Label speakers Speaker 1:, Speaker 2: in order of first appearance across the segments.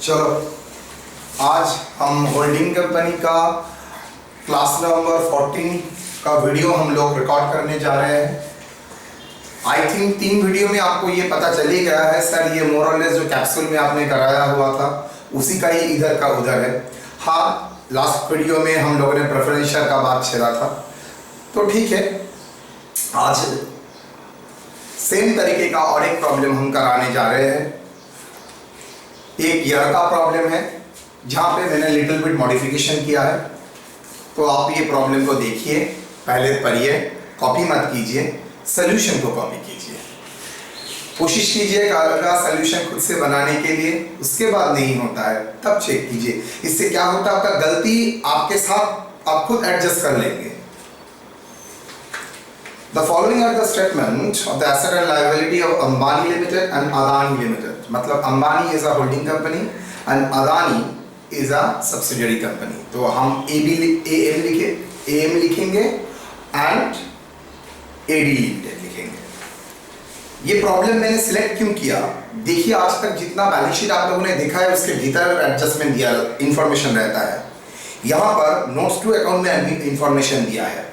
Speaker 1: चलो आज हम होल्डिंग कंपनी का क्लास नंबर 14 का वीडियो हम लोग रिकॉर्ड करने जा रहे हैं। आई थिंक 3 वीडियो में आपको ये पता चल ही गया है सर, ये मोरलेस जो कैप्सूल में आपने कराया हुआ था उसी का ही इधर का उधर है। हाँ, लास्ट वीडियो में हम लोगों ने प्रेफरेंस शेयर का बात छेड़ा था, तो ठीक है। आज सेम तरीके का और एक प्रॉब्लम हम कराने जा रहे हैं। एक ईयर का प्रॉब्लम है जहाँ पे मैंने लिटिल बिट मॉडिफिकेशन किया है, तो आप ये प्रॉब्लम को देखिए, पहले पढ़िए, कॉपी मत कीजिए, सॉल्यूशन को कॉपी कीजिए। कोशिश कीजिए का सॉल्यूशन खुद से बनाने के लिए, उसके बाद नहीं होता है तब चेक कीजिए। इससे क्या होता है, आपका गलती आपके साथ आप खुद एडजस्ट कर लेंगे। The following are the statement of the asset and liability of Ambani Limited and Adani Limited. मतलब Ambani is a holding company and Adani is a subsidiary company. तो हम AM लिखेंगे and AD Limited लिखेंगे। ये problem मैंने select क्यों किया, देखिए आज तक जितना बैलेंस शीट आप लोगों ने देखा है उसके भीतर एडजस्टमेंट दिया इंफॉर्मेशन रहता है। यहाँ पर नोट्स टू अकाउंट में इंफॉर्मेशन दिया है,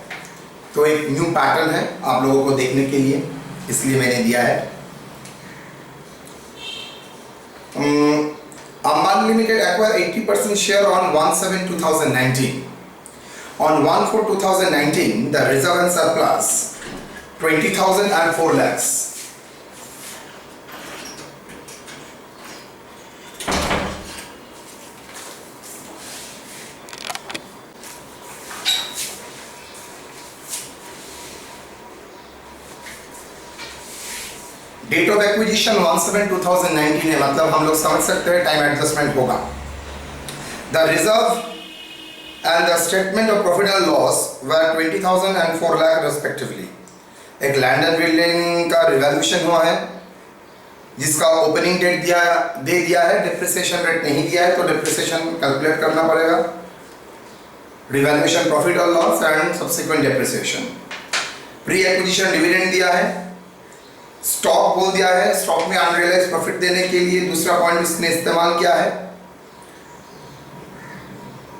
Speaker 1: तो एक न्यू पैटर्न है आप लोगों को देखने के लिए, इसलिए मैंने दिया है। Ambani Limited acquired 80% share on 1/7/2019. On 1/4/2019, the reserve and surplus 20,000 and 4 lakhs. Date of acquisition 1/7/2019 है, मतलब हम लोग समझ सकते हैं टाइम एडजस्टमेंट होगा। The reserve and the statement of profit and loss were 20,000 and 4 lakh respectively. एक लैंड एंड बिल्डिंग का रिवैल्यूएशन हुआ है जिसका ओपनिंग डेट दे दिया है, डिप्रिसिएशन रेट नहीं दिया है, तो डिप्रिसिएशन कैलकुलेट करना पड़ेगा। रिवैल्यूएशन, प्रॉफिट और loss and subsequent depreciation. Pre acquisition dividend दिया है, स्टॉक बोल दिया है, स्टॉक में अनरियलाइज्ड प्रॉफिट देने के लिए दूसरा पॉइंट इसने इस्तेमाल किया है।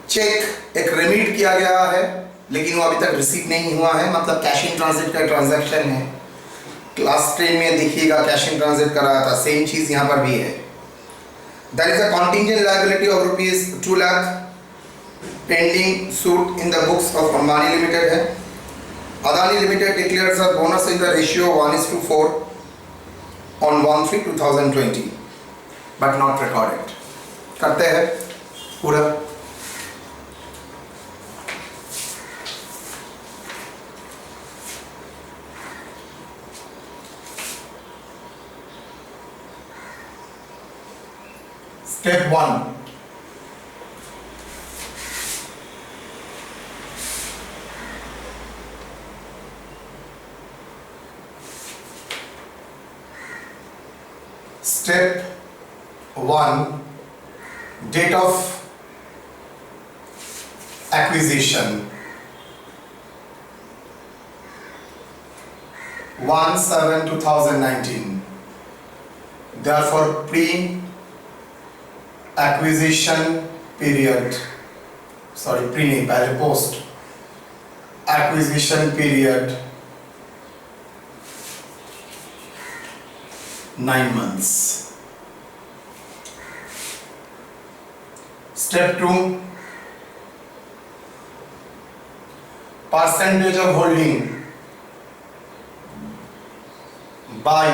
Speaker 1: चेक एक रिमिट किया गया है लेकिन वो अभी तक रिसीव नहीं हुआ है, मतलब कैश इन ट्रांजिट का ट्रांजैक्शन है। क्लास 10 में देखिएगा कैश इन ट्रांजिट कराया था, सेम चीज यहाँ पर भी है। There is a contingent liability of ₹2 lakh pending suit in the books of Ambani limited है। Adani Limited declares a bonus in the ratio 1:4 on 1/3/2020 but not recorded. करते हैं पूरा। Step 1, Step 1, date of acquisition 1/7/2019. Therefore, pre-acquisition period, पहले post acquisition period 9 months. Step 2, percentage of holding by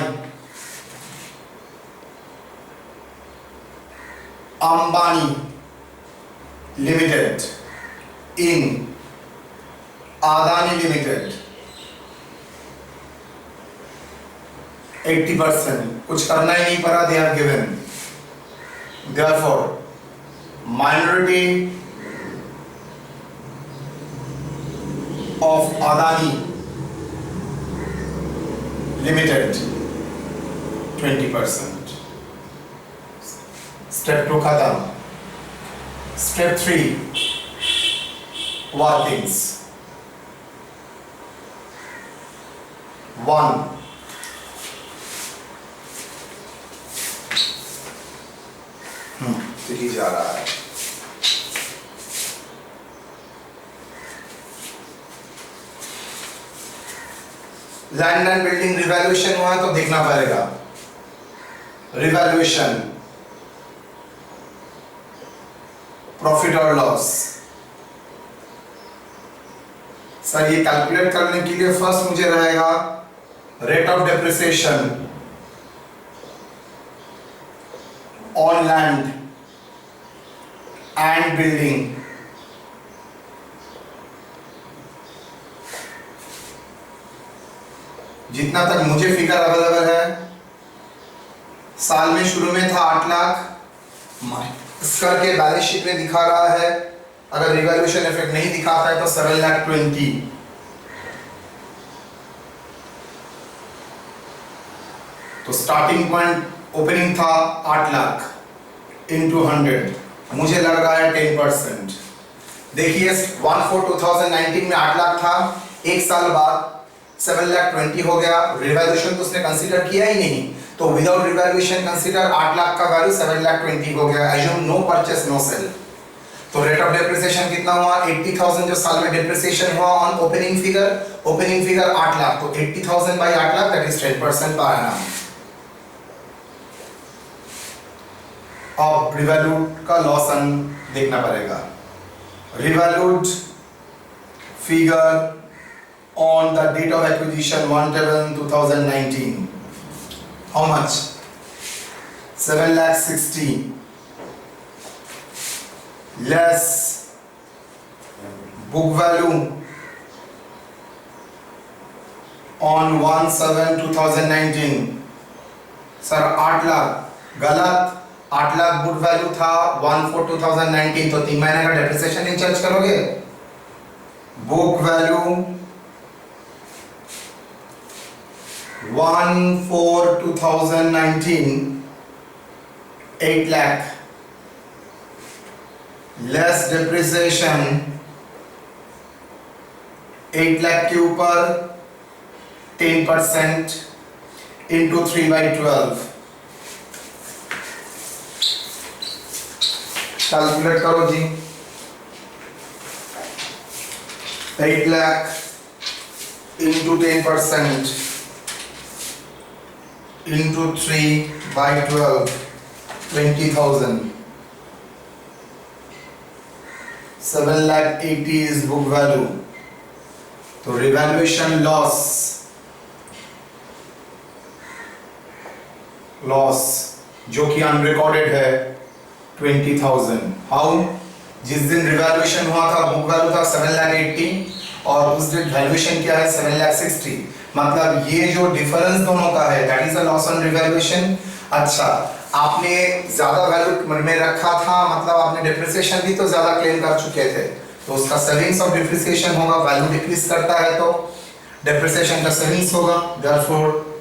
Speaker 1: Ambani Limited in Adani Limited 80%, कुछ करना ही नहीं पड़ा, they are given. Therefore, minority of Adani Limited 20%. Step 2 खत्म। Step 3, workings 1, 3 जा रहा है। Land and building revaluation हुआ तो देखना पड़ेगा। रिवैल्यूएशन, प्रॉफिट और लॉस। सर ये कैलकुलेट करने के लिए फर्स्ट मुझे रहेगा rate of depreciation on land and building. जितना तक मुझे फिगर अवेलेबल है, साल में शुरू में था 8 लाख, इस करके बैलेंस शीट में दिखा रहा है। अगर रिवैल्यूएशन इफेक्ट नहीं दिखाता है तो 7,20,000। तो स्टार्टिंग पॉइंट ओपनिंग था 8 लाख इंटू 100, मुझे लग रहा है 10%। देखिए 1/4/2019 में 8 लाख था, एक साल बाद 7,20,000 हो गया। रिवैल्यूएशन तो उसने कंसीडर किया ही नहीं, तो विदाउट रिवैल्यूएशन कंसीडर 8 लाख का वैल्यू 7,20,000 हो गया। Assume no purchase no sale. तो रेट ऑफ डेप्रिसिएशन कितना हुआ? 80,000 जो साल में डेप्रिसिएशन हुआ ऑन ओपनिंग फिगर 8 लाख, तो 80,000 by 8 lakh that is 10% per annum. अब रिवैल्यूड का लॉस देखना पड़ेगा। Revalued figure on the date of acquisition 1/7/2019, how much? 7,60,000 less book value on 1/7/2019। Sir 8 lakh गलत, 8 लाख बुक वैल्यू था 1/4/2019, तो 3 महीने का डेप्रिसिएशन नहीं चार्ज करोगे। Book value 1/4/2019 8 lakh less depreciation 8 lakh के ऊपर 10% इंटू 3/12। कैलकुलेट करो जी। 8 lakh into 10% into 3/12, 20,000. 7,80,000 is book value. तो revaluation loss जो कि अनरिकॉर्डेड है 20,000। हाउ? जिस दिन रिवैल्यूएशन हुआ था बुक वैल्यू था 7,80,000 और उस दिन वैल्यूएशन क्या है 7,60,000। मतलब ये जो डिफरेंस दोनों का है that is a loss on revaluation. अच्छा, आपने ज्यादा वैल्यू में रखा था, मतलब आपने डिप्रिसिएशन भी तो ज्यादा क्लेम कर चुके थे, तो उसका सेविंग्स ऑफ डिप्रिसिएशन होगा। वैल्यू डिक्रीज करता है तो डिप्रिसिएशन का सेविंग्स होगा। देयरफॉर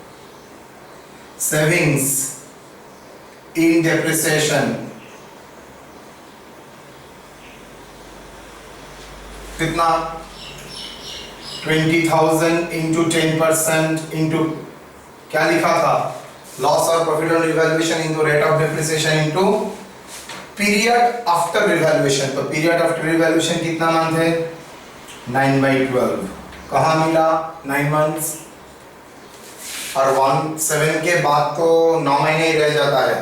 Speaker 1: सेविंग्स इन डिप्रिसिएशन कितना? 20,000 इंटू 10% इंटू क्या लिखा था? लॉस और profit on revaluation into rate of depreciation into period after revaluation. तो पीरियड आफ्टर रिवैल्यूएशन कितना मंथ है? 9/12। कहाँ मिला? 9 मंथ्स। और 1/7 के बाद तो 9 महीने ही रह जाता है।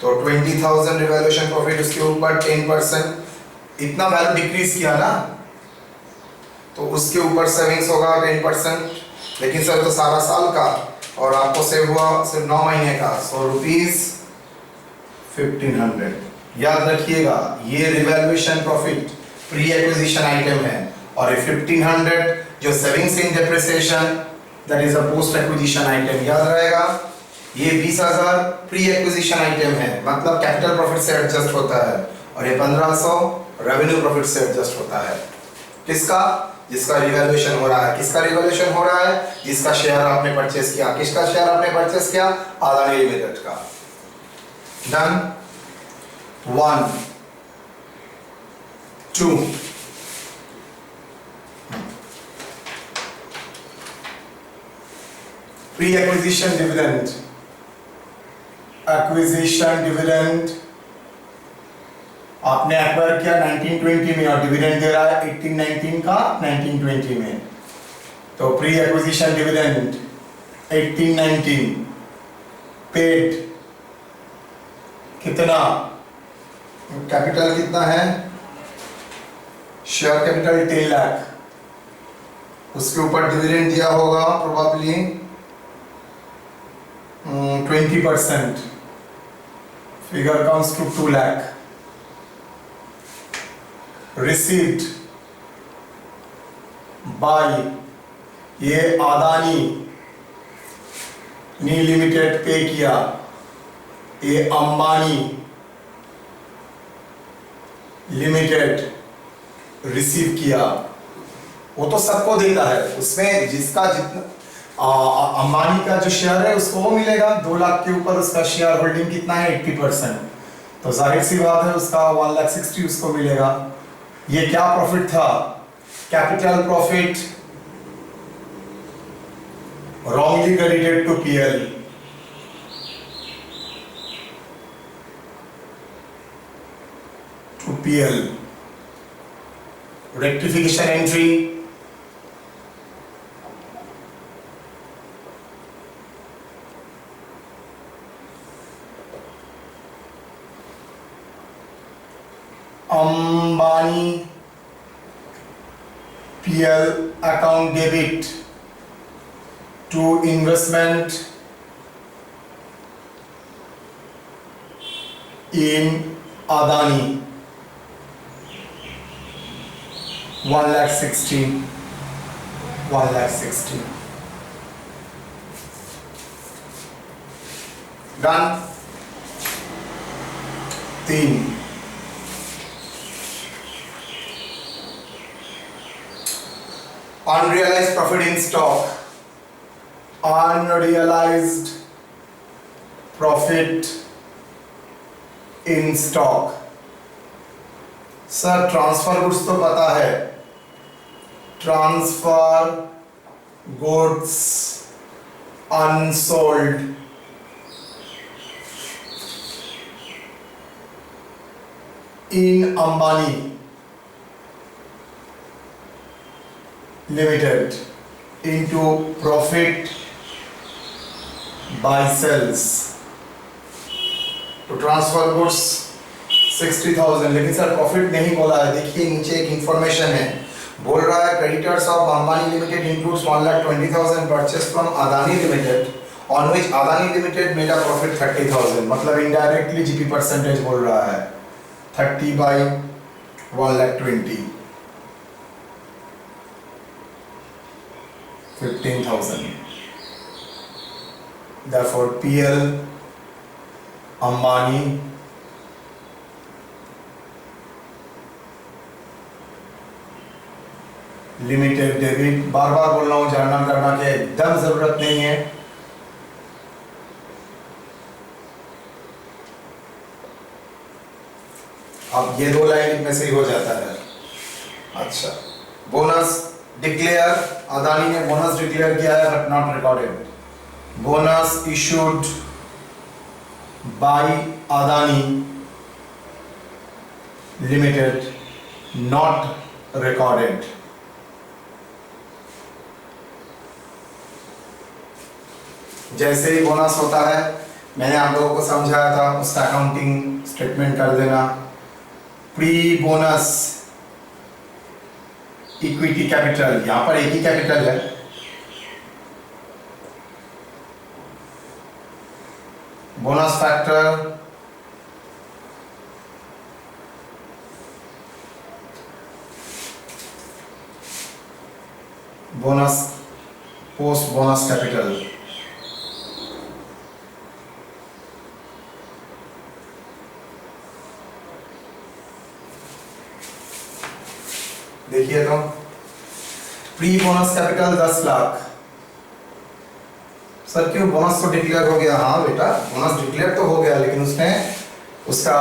Speaker 1: तो 20,000 रिवैल्यूएशन प्रॉफिट, उसके ऊपर 10%, इतना वैल्यू डिक्रीज किया ना, तो उसके ऊपर सेविंग्स होगा 10%। लेकिन सर तो सारा साल का और आपको सेव हुआ सिर्फ 9 महीने का, सो ₹1,500। याद रखिएगा ये revaluation profit pre acquisition item है और ये 1,500 जो savings in depreciation that is a post acquisition item. याद रहेगा ये 20,000 प्री एक्विजिशन आइटम है, मतलब कैपिटल प्रॉफिट से एडजस्ट होता है, और ये 1,500 रेवेन्यू प्रॉफिट से एडजस्ट होता है। किसका? जिसका रिवैल्यूएशन हो रहा है। किसका रिवैल्यूएशन हो रहा है? जिसका शेयर आपने परचेस किया। किसका शेयर आपने परचेस किया? अदानी लिमिटेड का। Done. 1 2 pre acquisition dividend acquisition dividend आपने एक्वायर किया 1920 में और डिविडेंड दे रहा है 1819 का 1920 में, तो प्री एक्विजिशन डिविडेंड 1819 पेड कितना, कैपिटल कितना है, शेयर कैपिटल 10 लाख, उसके ऊपर डिविडेंड दिया होगा probably 20%, figure comes to 2 lakh. Received by ये अदानी नी लिमिटेड पे किया, ये अंबानी लिमिटेड रिसीव किया, वो तो सबको देता है, उसमें जिसका जितना अंबानी का जो शेयर है उसको वो मिलेगा, 2 लाख के ऊपर उसका शेयर होल्डिंग कितना है 80%, तो जाहिर सी बात है उसका 1,60,000 उसको मिलेगा। ये क्या प्रॉफिट था, capital profit wrongly credited to PL, rectification entry, Ambani PL account debit to investment in Adani 1,60,000 done। 3 unrealized profit in stock, unrealized profit in stock। Sir transfer goods तो पता है, transfer goods unsold in Ambani limited into profit by sales, तो transfer goods 60,000, लेकिन sir profit नहीं बोला है। देखिए नीचे एक इंफॉर्मेशन है, बोल रहा है creditors of Ambani limited includes 1,20,000 purchase from Adani limited on which Adani limited made a profit 30,000, मतलब इनडायरेक्टली जीपी परसेंटेज बोल रहा है 30 by 1,20,000 15,000, therefore PL Ambani limited debit, बार बार बोल रहा हूं जानना करना की एकदम जरूरत नहीं है। अब ये 2 लाइन में से ही हो जाता है। अच्छा, बोनस डिक्लेयर, अदानी ने बोनस डिक्लेयर किया है but not recorded. Bonus issued by Adani limited not recorded. जैसे ही बोनस होता है, मैंने आप लोगों को समझाया था, उसका अकाउंटिंग स्टेटमेंट कर देना। प्री बोनस इक्विटी कैपिटल, यहां पर एक ही कैपिटल है, bonus factor bonus post bonus capital, देखिए तो pre bonus capital 10 lakh. Sir क्यों, बोनस तो डिक्लेयर हो गया। हाँ बेटा, बोनस डिक्लेयर तो हो गया, लेकिन उसने उसका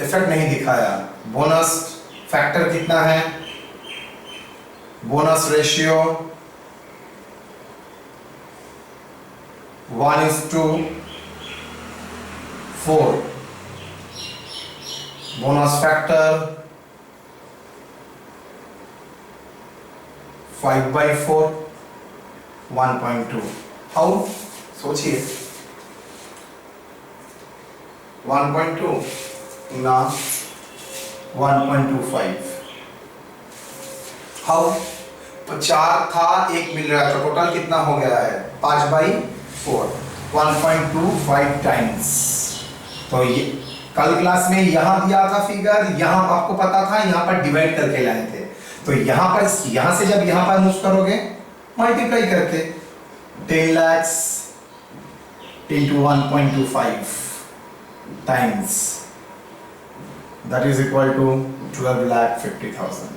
Speaker 1: इफेक्ट नहीं दिखाया। बोनस फैक्टर कितना है, bonus ratio 1:, 4, bonus factor 5/4, 1.2. How सोचिए, 1.2 ना 1.25, हाउ? तो 4 था, 1 मिल रहा है, तो टोटल कितना हो गया है? 5/4, 1.25 टाइम्स। तो ये कल क्लास में यहां दिया था फिगर, यहां आपको पता था, यहां पर डिवाइड करके लाए थे। तो यहां पर, यहां से जब यहां पर मूव करोगे मल्टीप्लाई करके 10 lakhs into 1.25 times, that is equal to 12,50,000.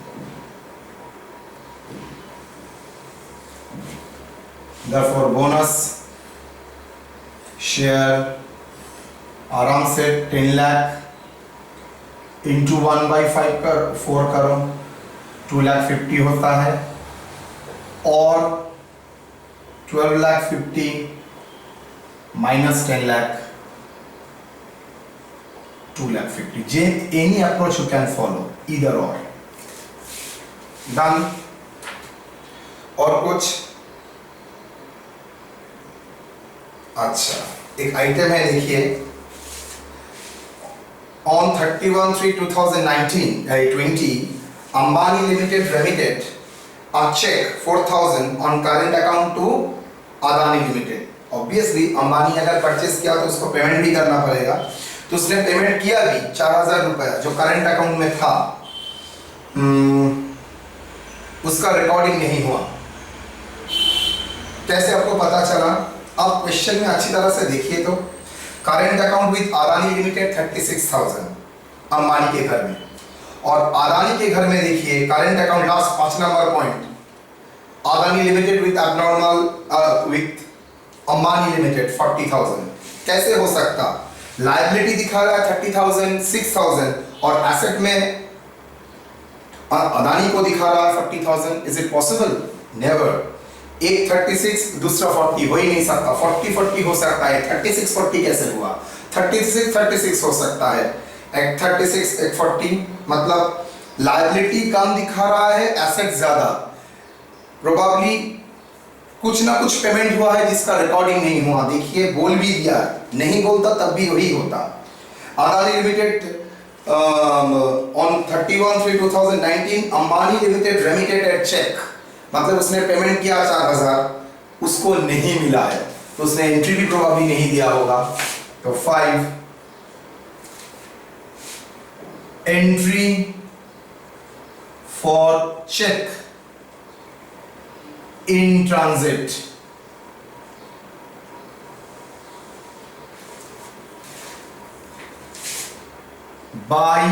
Speaker 1: Therefore bonus share आराम से 10 लाख इंटू 1/5 कर 4 करो, 2,50,000 होता है, और 12,50,000 minus 10 lakh, 2,50,000. Any approach you can follow, either or. Done. और कुछ? अच्छा, एक आइटम है, देखिए, on 31/3/2019, Ambani Limited remitted a check 4,000 on current account to Adani Limited. Obviously, Ambani अगर परचेस किया तो उसको पेमेंट भी करना पड़ेगा, तो उसने पेमेंट किया भी 4,000 रुपया जो करंट अकाउंट में था, उसका रिकॉर्डिंग नहीं हुआ। कैसे आपको पता चला? आप क्वेश्चन में अच्छी तरह से देखिए तो, current account with Adani limited 36,000 Ambani के घर में, और अदानी के घर में देखिए current account last 5 number point, Adani limited with abnormal with Ambani limited 40,000। कैसे हो सकता? लायबिलिटी दिखा रहा है 30,000, 6,000, और एसेट में अदानी को दिखा रहा है 40,000। Is it possible? नेवर। एक 36 दूसरा 40 हो ही नहीं सकता। 40-40 हो सकता है, 36-40 कैसे हुआ? 36-36 हो सकता है, एक 36 एक 40, मतलब लायबिलिटी कम दिखा रहा है, एसेट ज्यादा। प्रोबेबली कुछ ना कुछ पेमेंट हुआ है जिसका रिकॉर्डिंग नहीं हुआ। देखिए, बोल भी दिया, नहीं बोलता तब भी वही होता। Adani limited on 31/3/2019 Ambani limited remitted a cheque, मतलब उसने पेमेंट किया 4,000, उसको नहीं मिला है, तो उसने एंट्री भी प्रोबेबली नहीं दिया होगा। तो 5 entry for cheque in transit, by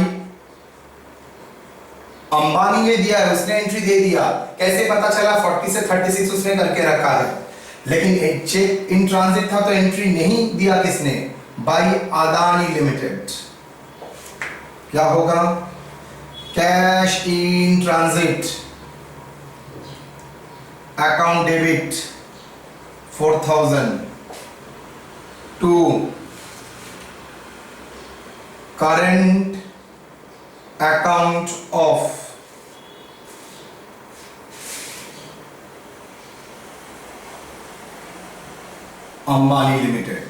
Speaker 1: Ambani ने दिया है, उसने एंट्री दे दिया। कैसे पता चला? 40 से 36 उसने करके रखा है, लेकिन चेक इन ट्रांजिट था तो एंट्री नहीं दिया किसने? By Adani limited. क्या होगा? Cash in transit account debit 4,000 to current account of Ambani limited.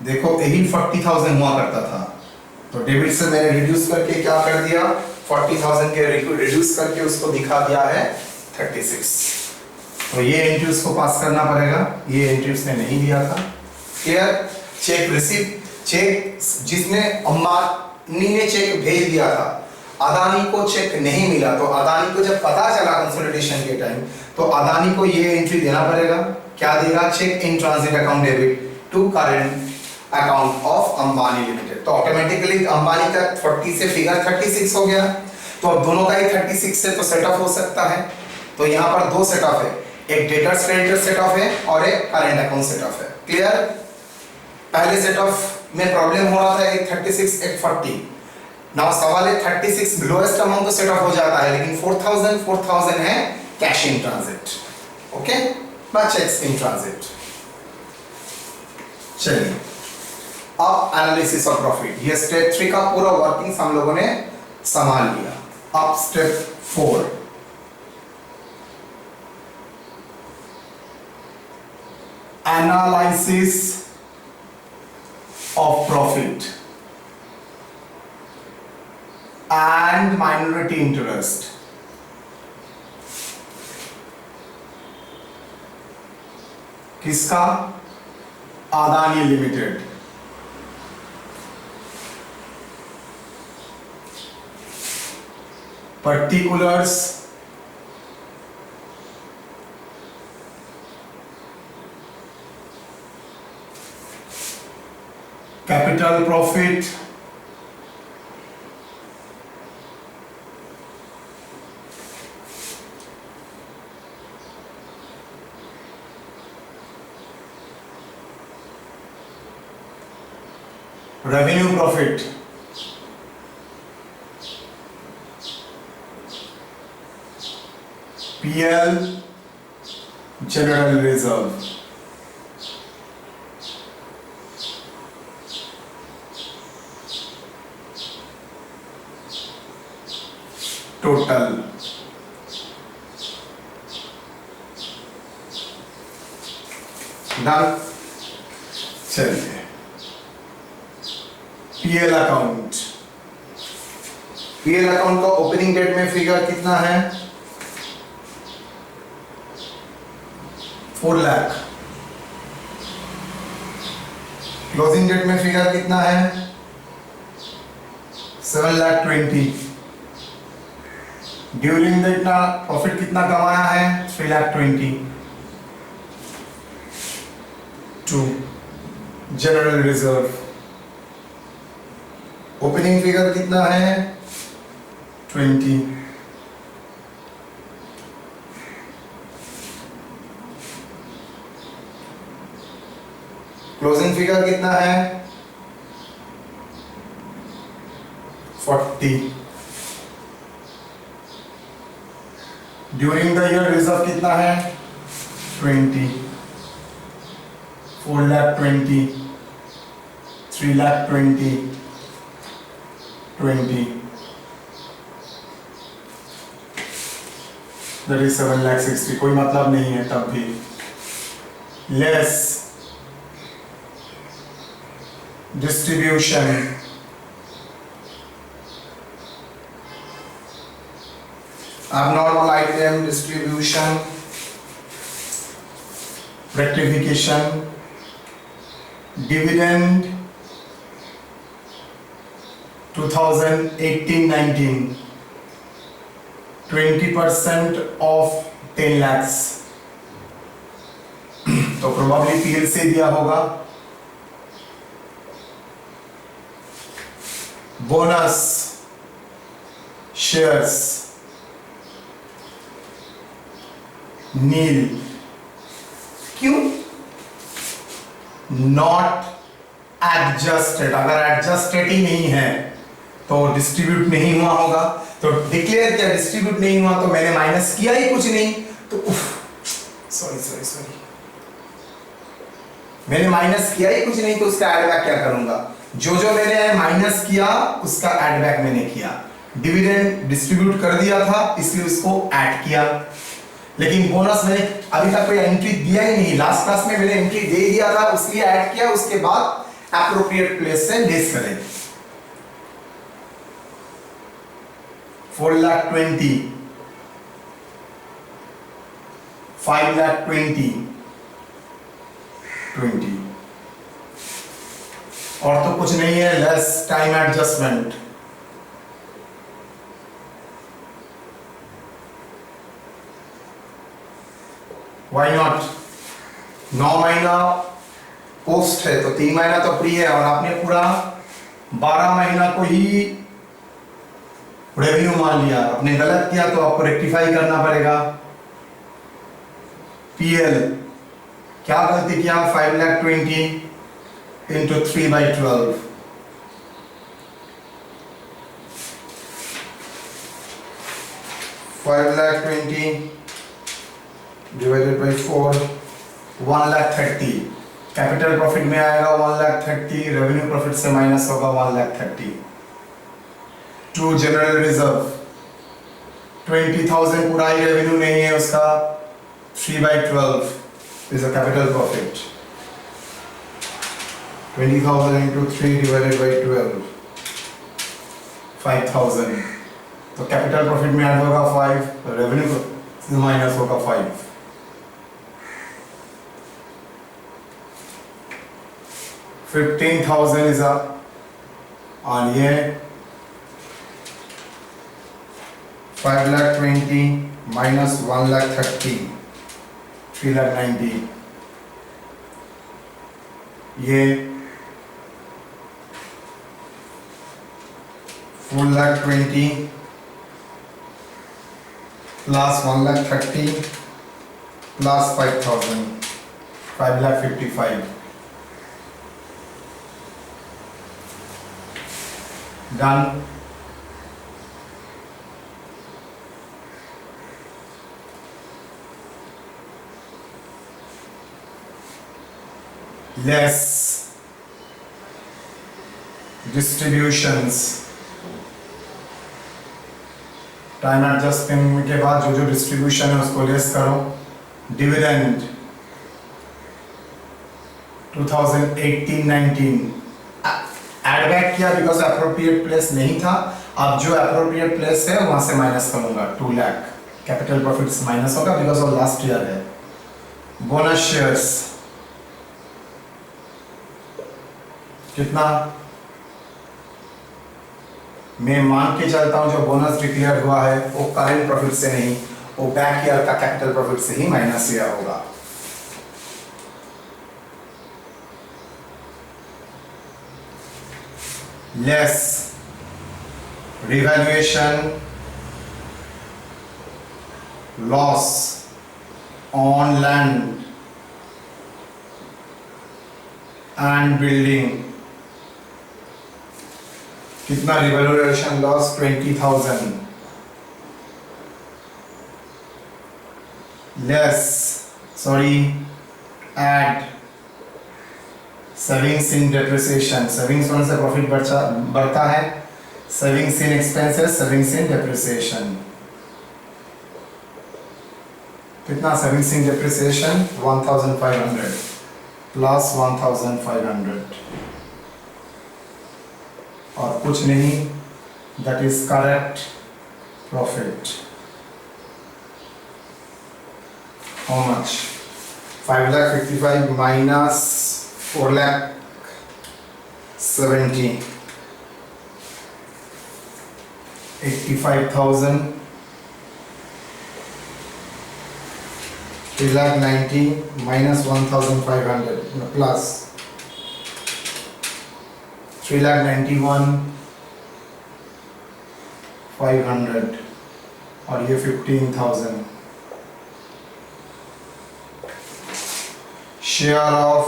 Speaker 1: देखो, यही 40,000 हुआ करता था, तो डेबिट से मैंने रिड्यूस करके क्या कर दिया? 40,000 के रिड्यूस करके उसको दिखा दिया है 36। तो ये एंट्री उसको पास करना पड़ेगा, ये एंट्री उसने नहीं दिया था। क्लियर? चेक रिसीव, चेक जिसने अंबानी ने चेक भेज दिया था, अदानी को चेक नहीं मिला, तो अदानी को जब पता चला कंसोलिडेशन के टाइम, तो अदानी को ये एंट्री देना पड़ेगा। क्या देगा? Cheque in transit account debit to current account of Ambani limited. तो ऑटोमेटिकली अंबानी का 40 से फिगर 36 हो गया, तो अब दोनों का ही 36 से तो सेट ऑफ हो सकता है। तो यहाँ पर 2 सेट ऑफ है, एक डेटर्स क्रेडिटर सेट ऑफ है और एक करंट अकाउंट सेट ऑफ है। क्लियर? पहले सेट ऑफ में प्रॉब्लम हो रहा था, एक 36 एक 40। नाउ सवाल है 36 लोएस्ट अमाउंट तो सेट ऑफ हो जाता है, लेकिन 4,000 है कैश इन ट्रांजिट। ओके, ना चेक्स इन ट्रांजिट। चलिए अब एनालिसिस ऑफ प्रॉफिट, ये स्टेप 3 का पूरा वर्किंग हम लोगों ने संभाल लिया। अब step 4, analysis of profit and minority interest. किसका? Adani limited. Particulars capital profit, revenue profit, PL, general reserve. Total done. चलिए पीएल अकाउंट, पीएल अकाउंट का ओपनिंग डेट में फिगर कितना है? 4 लाख। क्लोजिंग डेट में फिगर कितना है? 7,20,000। ड्यूरिंग द इतना प्रॉफिट कितना कमाया है? 3,20,000। To general reserve, opening figure कितना है? 20। क्लोजिंग फिगर कितना है? 40। ड्यूरिंग द ईयर रिजर्व कितना है? 20। 4,20,000, 3,20,000, 20, that is 7,60,000। कोई मतलब नहीं है तब भी। Less distribution, abnormal item distribution, rectification, dividend 2018-19 20% of 10 lakhs। तो प्रोबेबली पीएल से दिया होगा। बोनस शेयर्स नील। क्यों? Not adjusted. अगर एडजस्टेड ही नहीं है तो डिस्ट्रीब्यूट नहीं हुआ होगा। तो डिक्लेयर किया, डिस्ट्रीब्यूट नहीं हुआ तो मैंने माइनस किया ही कुछ नहीं, तो सॉरी मैंने माइनस किया ही कुछ नहीं, तो उसका एड बैक क्या करूंगा? जो मैंने माइनस किया उसका एड बैक मैंने किया। डिविडेंड डिस्ट्रीब्यूट कर दिया था इसलिए उसको ऐड किया, लेकिन बोनस मैंने अभी तक कोई एंट्री दिया ही नहीं। लास्ट क्लास में मैंने एंट्री दे दिया था, उसलिए ऐड किया। उसके बाद एप्रोप्रिएट प्लेस से लेस करें। 4,20,000, 5,20,000, 20। और तो कुछ नहीं है। Less time adjustment, why not. 9 महीना पोस्ट है तो 3 महीना तो फ्री है, और आपने पूरा 12 महीना को ही रेवेन्यू मान लिया। आपने गलत किया तो आपको रेक्टिफाई करना पड़ेगा। पीएल क्या गलती किया? 5,20,000 into 3/12। 5,20,000 divided by 4, 1,30,000। Capital profit में आएगा 1,30,000, रेवेन्यू प्रॉफिट से माइनस होगा 1,30,000। टू जनरल रिजर्व 20,000 पूरा ही रेवेन्यू नहीं है उसका, 3/12 is a capital profit. 20,000 into 3 divided by 12, 5,000। तो कैपिटल प्रॉफिट में ऐड होगा 5, रेवेन्यू से माइनस होगा 5। 15,000 इज और ये 5,20,000 minus 1,30,000, 3,90,000। ये 4,20,000 plus 1,30,000 plus 5,000, 5,55,000। Done. Less distributions, time adjustment के बाद जो डिस्ट्रीब्यूशन है उसको लेस करो। डिविडेंड 2018-19 एड बैक किया बिकॉज अप्रोप्रिएट प्लेस नहीं था। अब जो अप्रोप्रिएट प्लेस है वहां से माइनस करूंगा, 2 लाख कैपिटल प्रॉफिट से माइनस होगा बिकॉज ऑफ लास्ट ईयर है। बोनस शेयर्स कितना, मैं मान के चलता हूं जो बोनस डिक्लेयर हुआ है वो करेंट प्रॉफिट से नहीं, वो बैक ईयर का कैपिटल प्रॉफिट से ही माइनस किया होगा। Less revaluation loss on land and building, कितना revaluation loss 20,000। Less add savings in depreciation, savings होने से प्रॉफिट बढ़ता है, savings in expenses, savings in depreciation. कितना सेविंग्स इन डेप्रिसिएशन 1,500 प्लस 1,500 और कुछ नहीं, that is correct profit. How much, 5,55,000 minus 4,70,000, 85,000, 3,90,000 minus 1,500 plus 3,91,500 और ये 15,000। Share of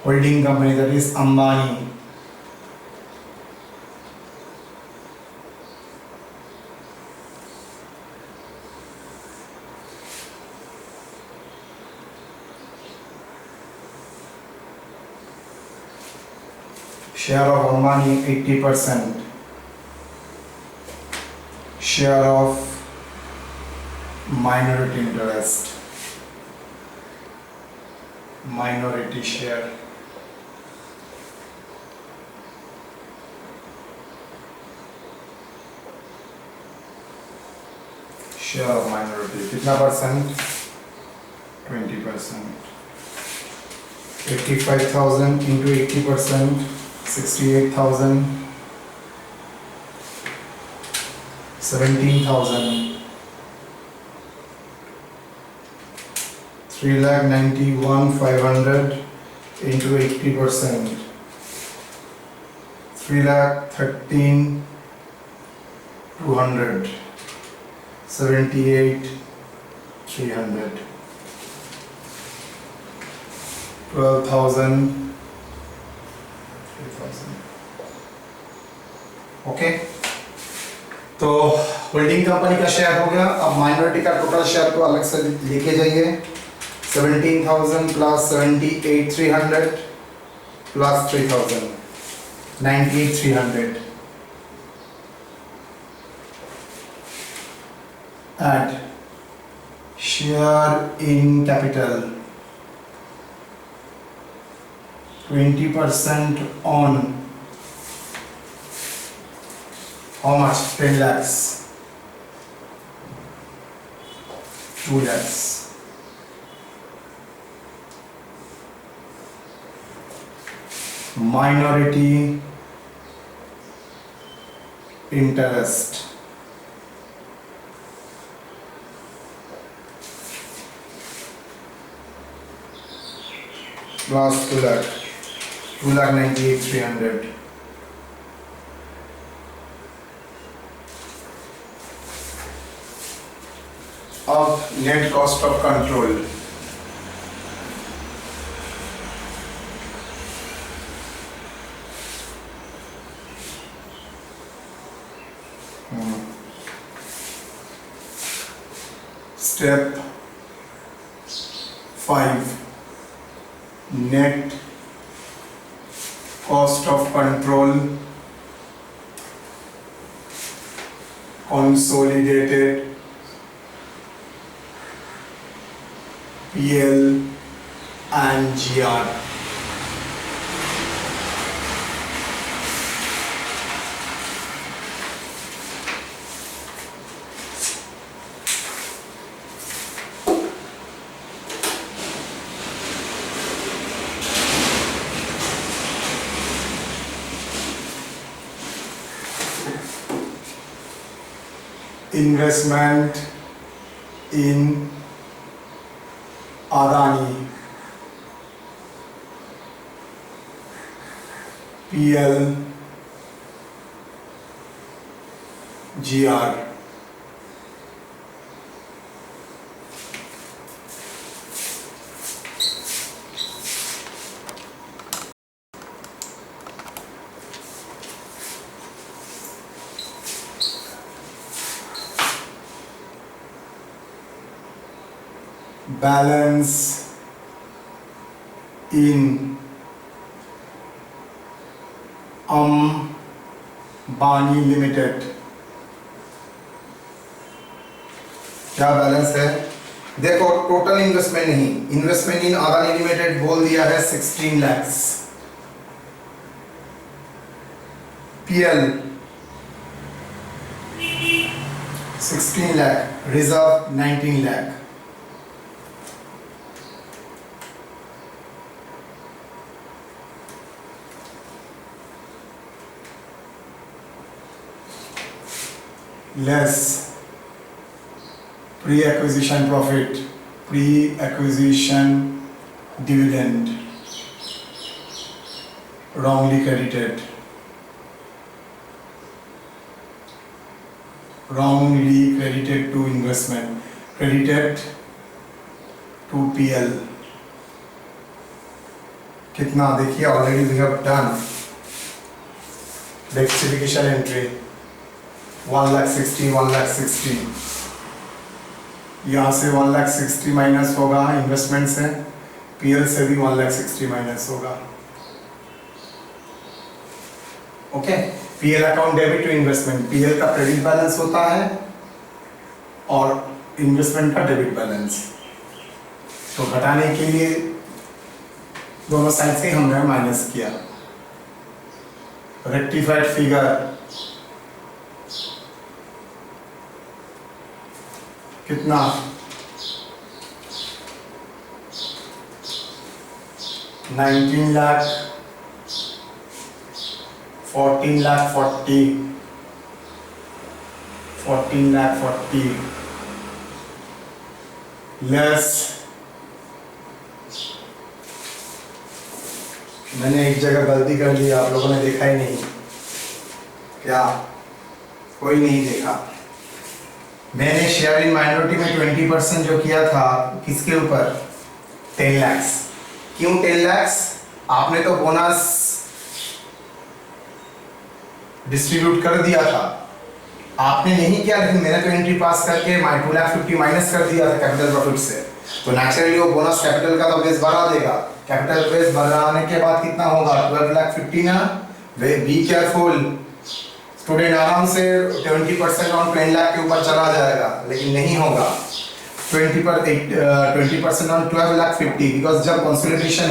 Speaker 1: holding company that is Ambani, share of Ambani 80%, share of minority interest, minority share, share of minority कितना percent, 20%, 85,000 into 80%, 68,000, 17,000, 3,91,500 into 80%, 3,13,200, 78,300, 12,000, okay. तो holding company का share हो गया। अब minority का total share को अलग से लेके जाइए। 17,000 plus 78,300 plus 3,000, 98,300. Add share in capital 20% on how much? 10 lakhs, 2 lakhs. Minority interest plus 2 lakh, 2,98,300. Of net cost of control. Step 5. Net cost of control consolidated PL and GR. Investment in Adani, PL, GR. Balance in Ambani Limited. क्या balance है? देखो total investment नहीं, investment इन Adani limited बोल दिया है 16 lakhs, PL 16 lakh, reserve 19 lakh. Less pre-acquisition profit, pre-acquisition dividend, wrongly credited, to investment, credited to PL. कितना देखिए, already we have done rectification entry 1,60,000, 1,60,000. यहाँ से 1,60,000 माइनस होगा इन्वेस्टमेंट से, PL से भी 1,60,000 माइनस होगा. Okay, PL account debit to investment, PL का क्रेडिट बैलेंस होता है और इन्वेस्टमेंट का डेबिट बैलेंस. तो घटाने के लिए दोनों साइड से हमने माइनस किया. रेक्टिफाइड फिगर कितना? 19 लाख, 14 लाख 40, 14 लाख 40 लेस. मैंने एक जगह गलती कर ली, आप लोगों ने देखा ही नहीं क्या? कोई नहीं देखा. मैंने शेयर इन माइनॉरिटी में 20% जो किया था, किसके ऊपर? 10 lakhs. क्यों 10 lakhs? आपने तो बोनस डिस्ट्रीब्यूट कर दिया था, आपने नहीं किया, लेकिन मैंने तो एंट्री पास करके 2,50,000 माइनस कर दिया था कैपिटल प्रॉफिट से. तो नेचुरली वो बोनस कैपिटल का तो बेस बढ़ा देगा। कैपिटल बेस बढ़ाने के बाद कितना होगा 12 लाख 50 ना। बी केयरफुल स्टूडेंट, आराम से 20% ऑन 10 लाख के ऊपर चला जाएगा, लेकिन नहीं होगा। 20% ऑन 12 लाख 50, बिकॉज जब कंसोलिडेशन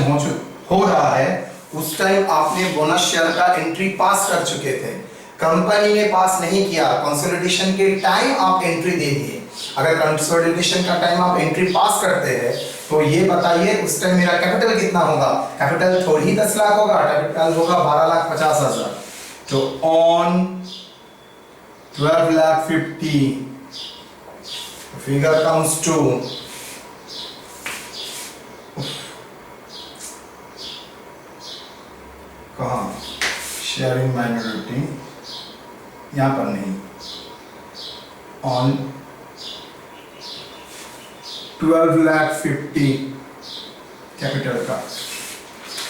Speaker 1: हो रहा है उस टाइम आपने बोनस शेयर का एंट्री पास कर चुके थे, कंपनी ने पास नहीं किया। कंसोलिडेशन के टाइम आप एंट्री दे दिए। अगर कंसोलिडेशन का टाइम आप एंट्री पास करते हैं तो ये बताइए उस टाइम मेरा कैपिटल कितना होगा। कैपिटल थोड़ी 10 लाख होगा, कैपिटल होगा 12,50,000। तो on 12 lakh 50 figure comes to कहाँ शेयरिंग माइनॉरिटी, यहाँ पर नहीं, ऑन 12 लाख 50 कैपिटल का।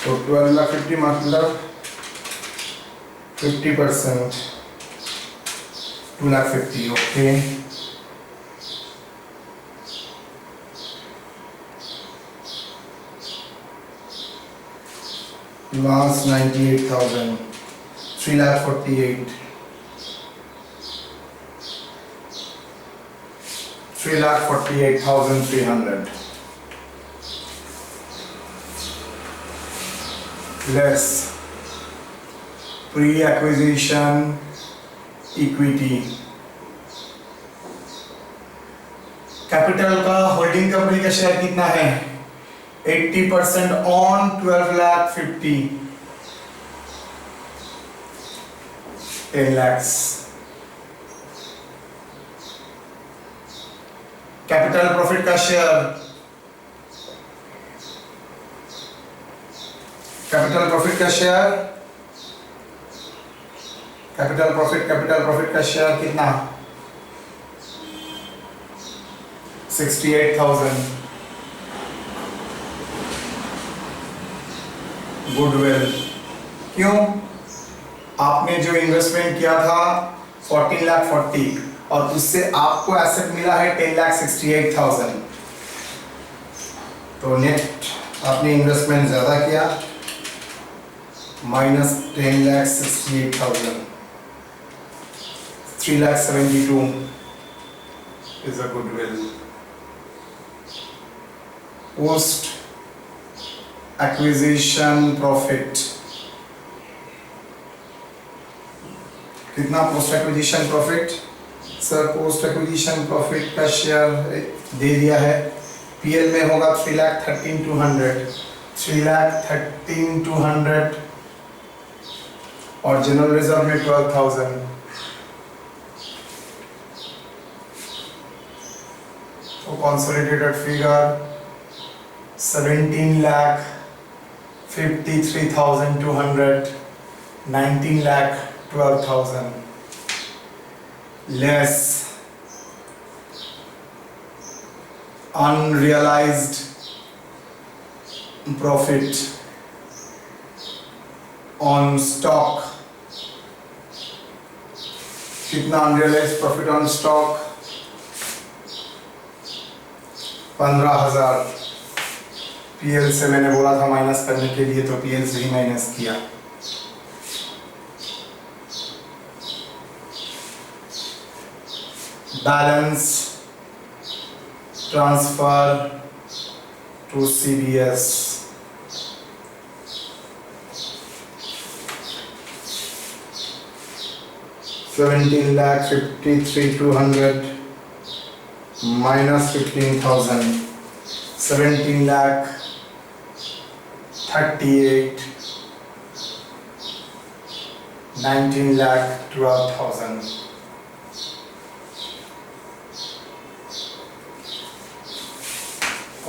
Speaker 1: तो 12 लाख 50 मतलब 50%, 2 lakh 50। Okay, last 98,000, 3 lakh 48, 3,48,300 less pre-acquisition equity। Capital का होल्डिंग कंपनी का शेयर कितना है 80% on 12 lakh 50, 10 lakhs। Capital profit का शेयर, कैपिटल प्रॉफिट का शेयर, कैपिटल प्रॉफिट का शेयर कितना 68,000। गुडविल, क्यों? आपने जो इन्वेस्टमेंट किया था 14 लाख 40 और उससे आपको एसेट मिला है 10 लाख 68,000। तो नेट आपने इन्वेस्टमेंट ज्यादा किया, minus 10 lakh 68,000, 3 lakh 72 is a goodwill। Post acquisition profit कितना? Post acquisition profit sir, post acquisition profit का शेयर दे दिया है। पीएल में होगा 3,13,200, 3,13,200 और जनरल रिजर्व में 12,000। तो consolidated figure 17,53,200, 19,12,000 less unrealized profit on stock। कितना unrealized profit on stock 15,000। PL से मैंने बोला था माइनस करने के लिए, तो पीएल से ही माइनस किया। Balance transfer to CBS, $17,53,200 minus 15,000, 17,38,000, 19,12,000।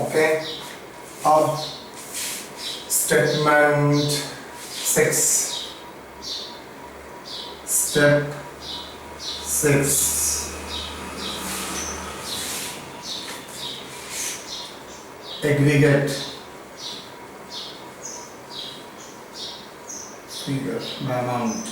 Speaker 1: Okay, अब statement 6, step 6, aggregate figure amount.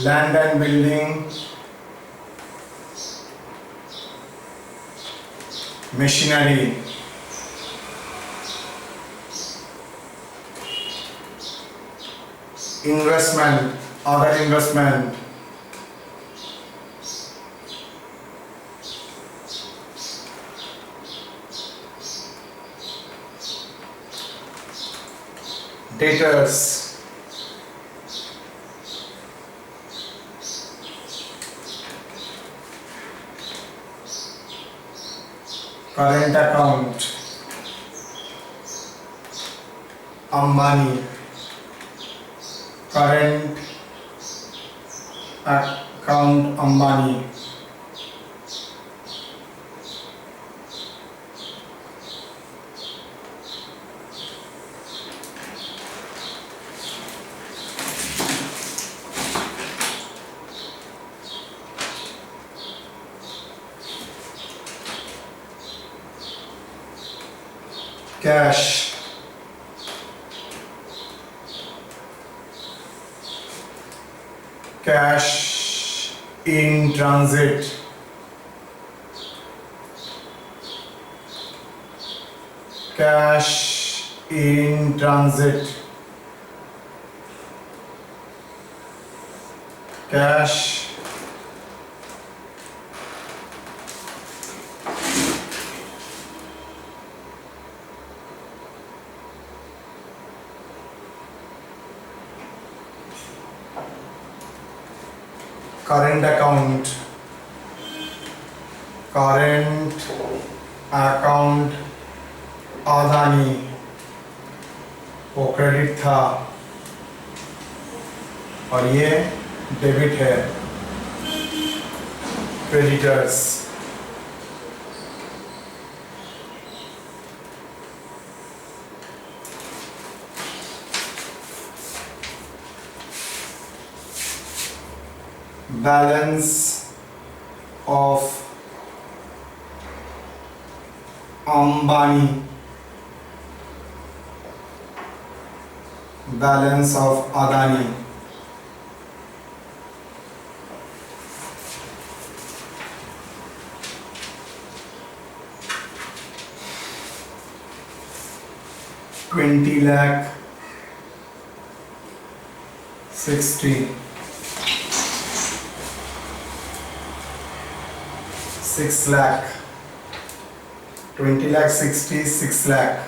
Speaker 1: land and building, machinery, investment, other investment, debtors, current account, Ambani, current account Ambani, cash, cash in transit, cash in transit, cash current account, current account Adani, वो credit था और ये debit है, creditors, balance of Ambani, balance of Adani, $20 lakh 60 6 lakh 20 lakh 60 6 lakh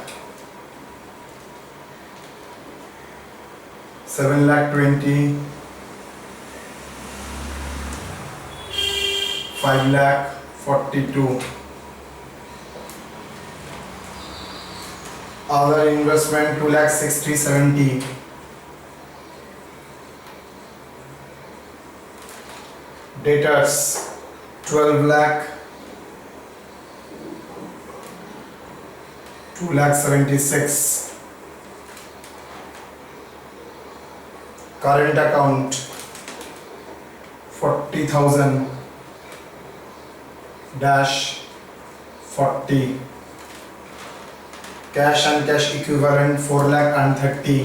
Speaker 1: 7 lakh 20 5 lakh 42 other investment 2 lakh 60 70 debtors 12 lakh 2 lakh 76 current account 40,000 dash 40 cash and cash equivalent 4 lakh and 30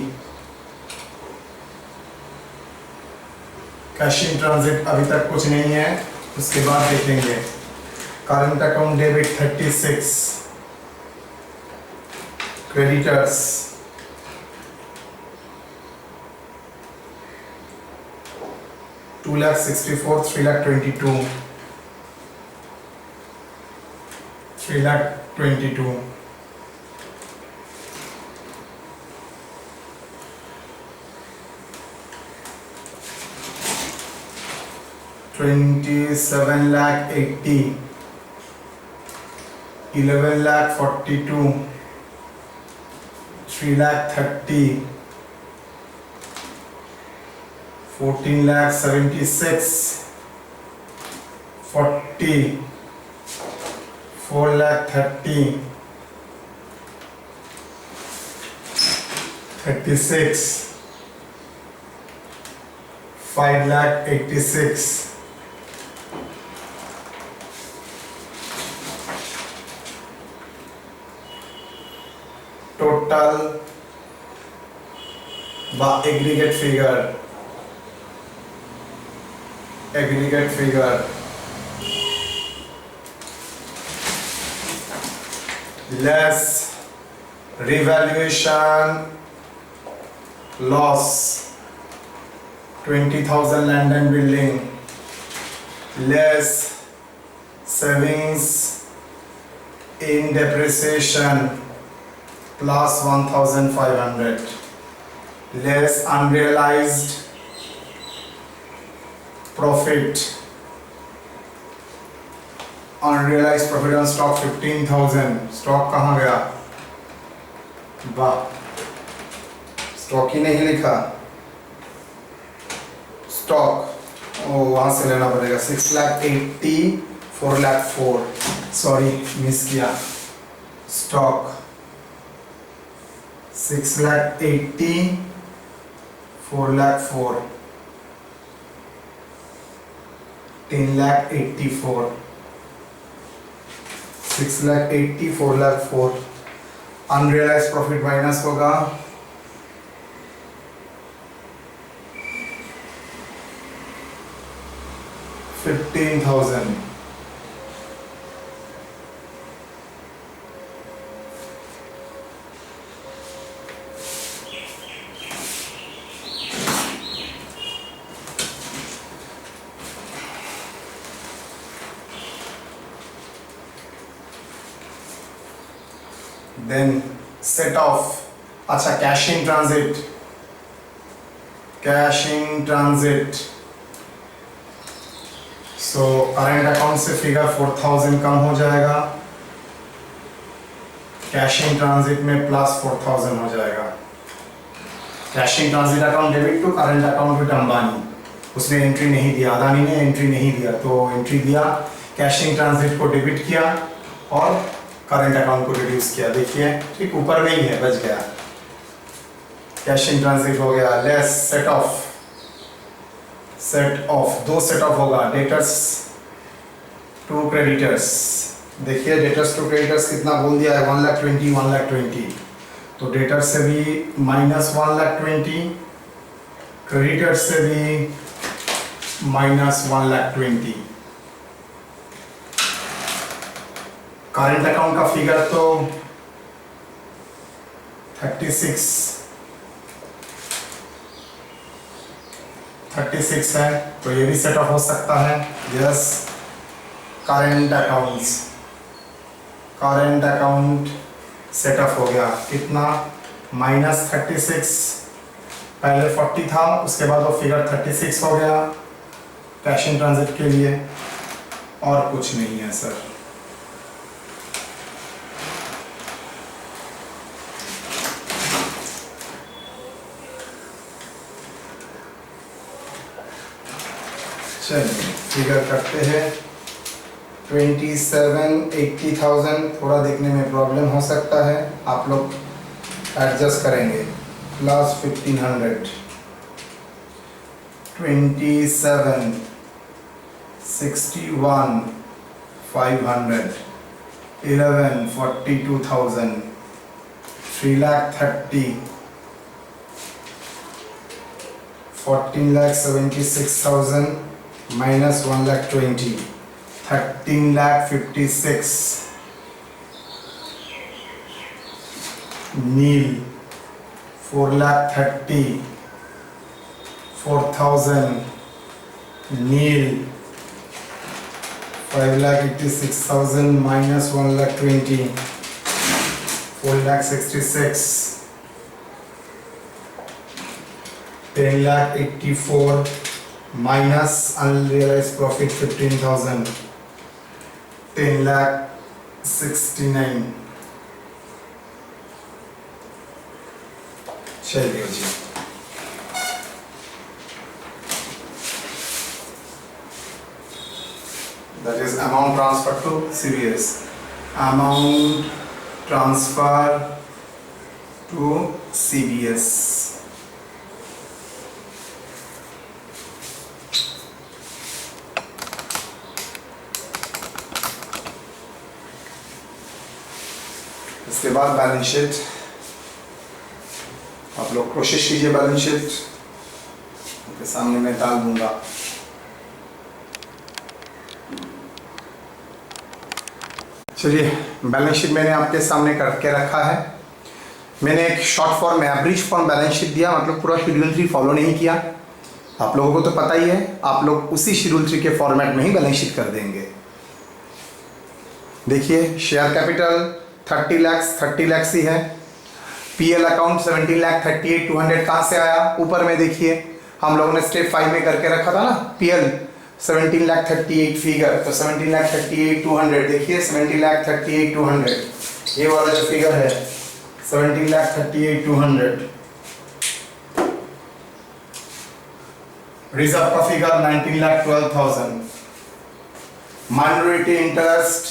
Speaker 1: cash in transit अभी तक कुछ नहीं है, उसके बाद देखेंगे। Current account debit 36 creditors 2 lakh 64 3 lakh 22 3 lakh 22 27 lakh 80 11 lakh 42 3 lakh 30 14 lakh 76 40 4 lakh 30 36 5 lakh 86 total the aggregate figure aggregate figure less revaluation loss 20,000 land and building less savings in depreciation plus 1,500 less unrealized profit on stock 15,000 stock कहाँ गया? वाह, stock ही नहीं लिखा। Stock वहां से लेना पड़ेगा। 6,80,000 4,04,000 sorry miss किया। स्टॉक 6,80,000 4,04,000 10,84,000 6,80,000 4,04,000 अनरियलाइज प्रॉफिट माइनस होगा 15,000 देन सेट ऑफ। अच्छा, cash in transit so current account से फिगर 4,000 कम हो जाएगा, कैश इन ट्रांजिट में प्लस 4,000 हो जाएगा। Cash in transit account debit to current account with Ambani, उसने एंट्री नहीं दिया, अदानी ने एंट्री नहीं दिया, तो एंट्री दिया, कैश इन ट्रांजिट को डेबिट किया और करंट अकाउंट को रिड्यूस किया। देखिए ठीक ऊपर में ही है, बच गया। कैश इन ट्रांजिट हो गया। लेस सेट ऑफ दो सेट ऑफ होगा, डेटर्स टू क्रेडिटर्स। देखिए डेटर्स टू क्रेडिटर्स कितना बोल दिया है, 1,20,000 1,20,000, तो डेटर्स से भी माइनस 1,20,000, क्रेडिटर्स से भी माइनस 1,20,000। करंट अकाउंट का फिगर तो 36 है, तो ये भी सेट ऑफ हो सकता है। Yes, current account set of हो गया। कितना? -36, पहले 40 था, उसके बाद वो फिगर 36 हो गया कैश इन ट्रांजिट के लिए, और कुछ नहीं है सर। चलिए फिगर करते हैं। 27,80,000 थोड़ा देखने में प्रॉब्लम हो सकता है, आप लोग एडजस्ट करेंगे। Plus 1,500 27,61,500 11,42,000 3,30,000 14,76,000 minus 1,20,000 13,56,000 nil 4,30,000 4,000 nil 5,86,000 minus 1,20,000 4,66,000 10,84,000 minus unrealized profit 15,000 10,69,000। चलिए जी, that is amount transfer to CBS, amount transfer to CBS। इसके बाद बैलेंस शीट, आप लोग कोशिश कीजिए बैलेंस शीट के सामने मैं डाल दूंगा। चलिए, बैलेंस शीट मैंने आपके सामने करके रखा है। मैंने एक short form average form balance sheet दिया, मतलब पूरा शेड्यूल 3 फॉलो नहीं किया। आप लोगों को तो पता ही है, आप लोग उसी शेड्यूल 3 के फॉर्मेट में ही बैलेंस शीट कर देंगे। देखिए, शेयर कैपिटल 30 लाख ही है। पीएल अकाउंट 17 लाख 38,200 कहाँ से आया? ऊपर में देखिए, हम लोगों ने स्टेप 5 में करके रखा था ना, पीएल 17 लाख 38 फिगर, तो 17 लाख 38,200 देखिए, 17 लाख 38,200 ये वाला जो फिगर है 17 लाख 38,200। रिजर्व का figure 19 lakh 12,000। Minority interest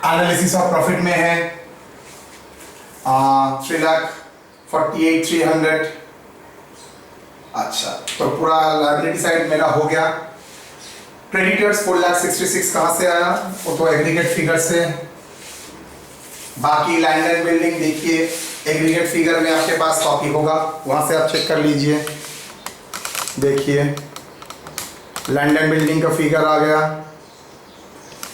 Speaker 1: analysis of profit में है 3 लाख 48,300। अच्छा, तो पूरा लायबिलिटी साइड मेरा हो गया। क्रेडिटर्स 4 लाख 66 कहाँ से आया? वो तो एग्रीगेट फिगर से। बाकी लैंड एंड बिल्डिंग देखिए, एग्रीगेट फिगर में आपके पास कॉपी होगा, वहाँ से आप चेक कर लीजिए। देखिए, लैंड एंड बिल्डिंग का फिगर आ गया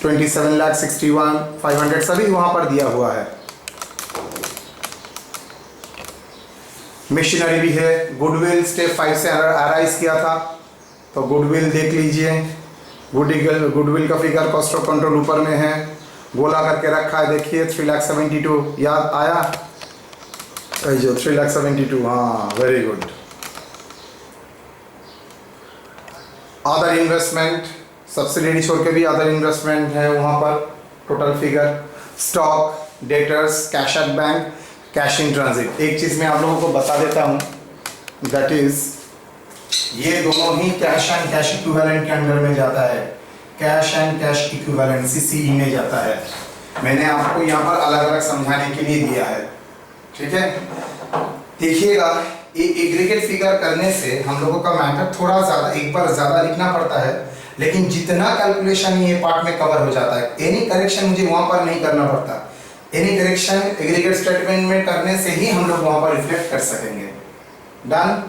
Speaker 1: 27 लाख 61,500, सभी वहाँ पर दिया हुआ है। मशीनरी भी है। गुडविल स्टेप 5 से अराइज किया था, तो गुडविल देख लीजिए। गुडविल का फिगर कॉस्ट ऑफ कंट्रोल ऊपर में है, गोला करके रखा है। देखिए 3 लाख 72, याद आया? जो 3 लाख 72, हाँ, very good. Other investment, subsidy छोड़ के भी अदर इन्वेस्टमेंट है वहाँ पर। Total figure, stock, debtors, cash at bank, cash in transit. एक चीज़ मैं आप लोगों को बता देता हूँ, दैट इज ये दोनों ही कैश एंड कैश इक्विवेलेंट के अंडर में जाता है। Cash and cash equivalent CCE में जाता है। मैंने आपको यहाँ पर अलग अलग समझाने के लिए दिया है, ठीक है? देखिएगा, ये एग्रीगेट फिगर करने से हम लोगों का मैटर थोड़ा ज़्यादा, एक बार ज़्यादा लिखना पड़ता है, लेकिन जितना कैलकुलेशन ये पार्ट में कवर हो जाता है, एनी करेक्शन मुझे वहाँ पर नहीं करना पड़ता। एनी करेक्शन एग्रीगेट स्टेटमेंट में करने से ही हम लोग वहाँ पर रिफ्लेक्ट कर सकेंगे। डन।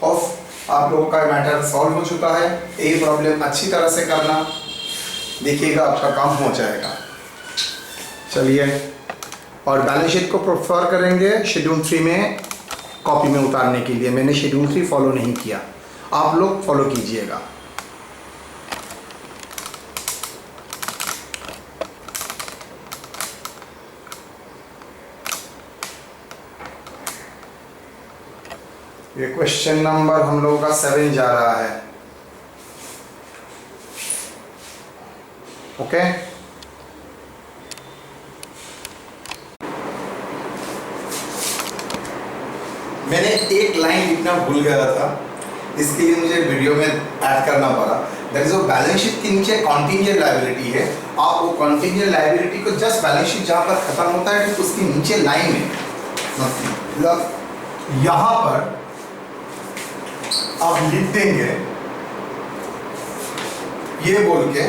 Speaker 1: ऑफ आप लोगों का मैटर सॉल्व हो चुका है। ये प्रॉब्लम अच्छी तरह से करना, देखिएगा आपका काम हो जाएगा। चलिए, और बैलेंस शीट को प्रेफर करेंगे शेड्यूल 3 में कॉपी में उतारने के लिए। मैंने शेड्यूल 3 फॉलो नहीं किया, आप लोग फॉलो कीजिएगा। ये क्वेश्चन नंबर हम लोगों का 7 जा रहा है। ओके, मैंने एक लाइन लिखना भूल गया था, इसके लिए मुझे वीडियो में ऐड करना पड़ा। दैट इज बैलेंस शीट के नीचे कॉन्टिंजेंट लायबिलिटी है। आप वो कॉन्टिंजेंट लायबिलिटी को जस्ट बैलेंस शीट जहाँ पर खत्म होता है उसके नीचे लाइन में, मतलब यहाँ पर आप लिख देंगे ये बोल के,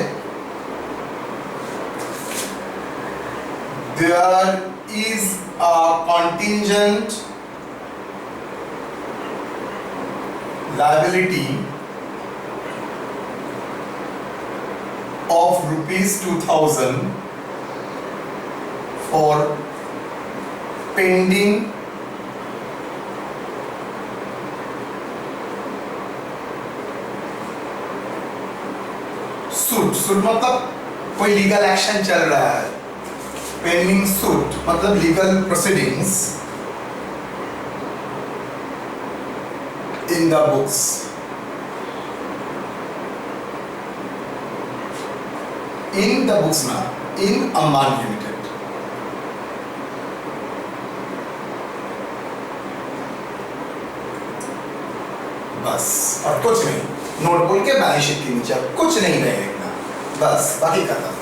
Speaker 1: there is a contingent liability of ₹2,000 for pending suit मतलब कोई लीगल एक्शन चल रहा है। पेंडिंग सूट मतलब legal proceedings in the books. In the books ना, इन अंबानी लिमिटेड। बस, और कुछ नहीं। नोट बोल के बैलेंस शीट के नीचे कुछ नहीं रहेगा, बस बाकी खत्म।